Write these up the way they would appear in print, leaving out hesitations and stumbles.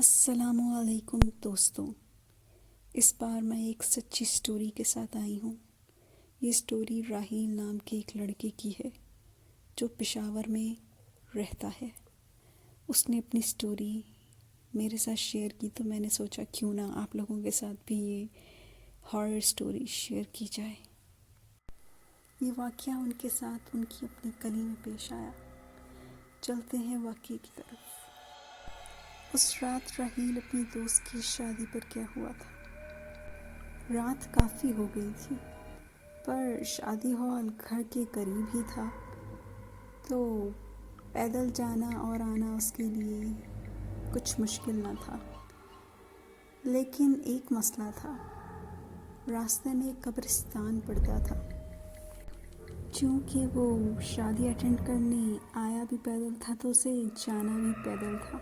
السلام علیکم دوستوں، اس بار میں ایک سچی سٹوری کے ساتھ آئی ہوں۔ یہ سٹوری راحیل نام کے ایک لڑکے کی ہے جو پشاور میں رہتا ہے۔ اس نے اپنی سٹوری میرے ساتھ شیئر کی تو میں نے سوچا کیوں نہ آپ لوگوں کے ساتھ بھی یہ ہارر سٹوری شیئر کی جائے۔ یہ واقعہ ان کے ساتھ ان کی اپنی گلی میں پیش آیا۔ چلتے ہیں واقعے کی طرف۔ اس رات راحیل اپنی دوست کی شادی پر گیا ہوا تھا۔ رات کافی ہو گئی تھی، پر شادی ہال گھر کے قریب ہی تھا تو پیدل جانا اور آنا اس کے لیے کچھ مشکل نہ تھا۔ لیکن ایک مسئلہ تھا، راستے میں قبرستان پڑتا تھا۔ چونکہ وہ شادی اٹینڈ کرنے آیا بھی پیدل تھا تو اسے جانا بھی پیدل تھا۔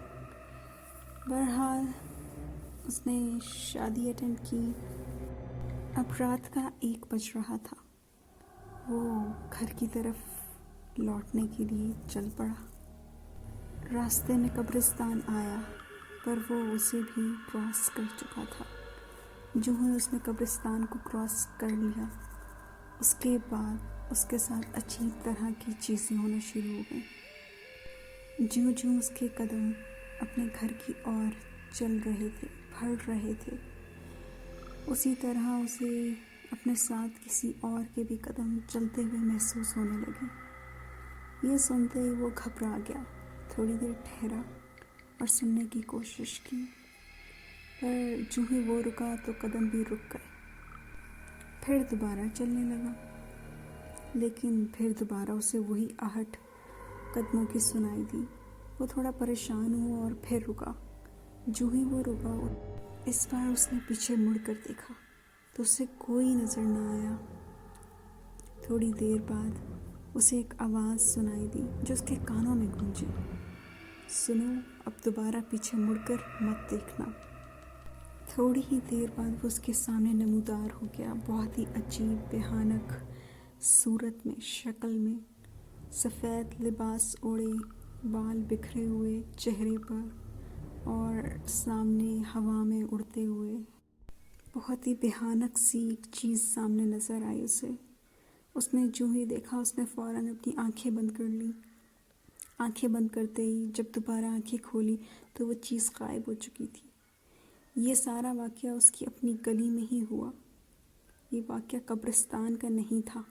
بہرحال اس نے شادی اٹینڈ کی۔ اب رات کا 1 بج رہا تھا۔ وہ گھر کی طرف لوٹنے کے لیے چل پڑا۔ راستے میں قبرستان آیا پر وہ اسے بھی کراس کر چکا تھا۔ جو ہی اس نے قبرستان کو کراس کر لیا، اس کے بعد اس کے ساتھ عجیب طرح کی چیزیں ہونا شروع ہو گئیں۔ جوں اس کے قدم اپنے گھر کی اور چل رہے تھے، بڑھ رہے تھے، اسی طرح اسے اپنے ساتھ کسی اور کے بھی قدم چلتے ہوئے محسوس ہونے لگے۔ یہ سنتے ہی وہ گھبرا گیا۔ تھوڑی دیر ٹھہرا اور سننے کی کوشش کی، پر جو ہی وہ رکا تو قدم بھی رک گئے۔ پھر دوبارہ چلنے لگا، لیکن پھر دوبارہ اسے وہی آہٹ قدموں کی سنائی دی۔ وہ تھوڑا پریشان ہوا اور پھر رکا۔ جو ہی وہ رکا، اس بار اس نے پیچھے مڑ کر دیکھا تو اسے کوئی نظر نہ آیا۔ تھوڑی دیر بعد اسے ایک آواز سنائی دی جو اس کے کانوں میں گونجی، سنو، اب دوبارہ پیچھے مڑ کر مت دیکھنا۔ تھوڑی ہی دیر بعد وہ اس کے سامنے نمودار ہو گیا، بہت ہی عجیب بھیانک صورت میں، شکل میں، سفید لباس اوڑھے، بال بکھرے ہوئے چہرے پر اور سامنے ہوا میں اڑتے ہوئے۔ بہت ہی بھیانک سی ایک چیز سامنے نظر آئی اسے۔ اس نے جو ہی دیکھا اس نے فوراً اپنی آنکھیں بند کر لی۔ آنکھیں بند کرتے ہی جب دوبارہ آنکھیں کھولی تو وہ چیز غائب ہو چکی تھی۔ یہ سارا واقعہ اس کی اپنی گلی میں ہی ہوا۔ یہ واقعہ قبرستان کا نہیں تھا،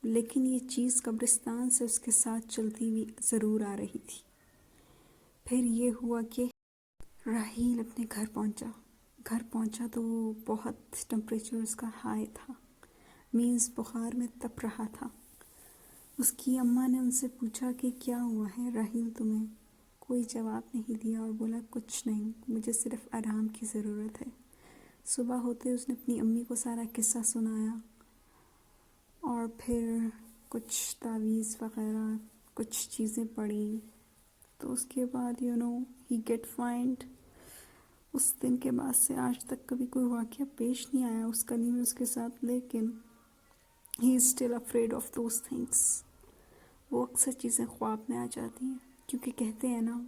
لیکن یہ چیز قبرستان سے اس کے ساتھ چلتی ہوئی ضرور آ رہی تھی۔ پھر یہ ہوا کہ راحیل اپنے گھر پہنچا تو وہ بہت ٹمپریچر اس کا ہائی تھا، مینز بخار میں تپ رہا تھا۔ اس کی اماں نے ان سے پوچھا کہ کیا ہوا ہے راحیل تمہیں؟ کوئی جواب نہیں دیا اور بولا کچھ نہیں، مجھے صرف آرام کی ضرورت ہے۔ صبح ہوتے اس نے اپنی امی کو سارا قصہ سنایا اور پھر کچھ تعویذ وغیرہ کچھ چیزیں پڑھی تو اس کے بعد ہی گیٹ فائنڈ۔ اس دن کے بعد سے آج تک کبھی کوئی واقعہ پیش نہیں آیا اس گلی میں اس کے ساتھ، لیکن he is still afraid of those things. وہ اکثر چیزیں خواب میں آ جاتی ہیں، کیونکہ کہتے ہیں نا،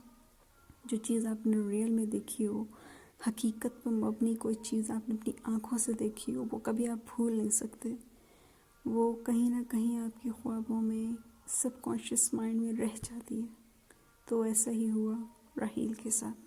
جو چیز آپ نے ریئل میں دیکھی ہو، حقیقت پر مبنی کوئی چیز آپ نے اپنی آنکھوں سے دیکھی ہو، وہ کبھی آپ بھول نہیں سکتے۔ وہ کہیں نہ کہیں آپ کے خوابوں میں، سب کانشیس مائنڈ میں رہ جاتی ہے۔ تو ایسا ہی ہوا راحیل کے ساتھ۔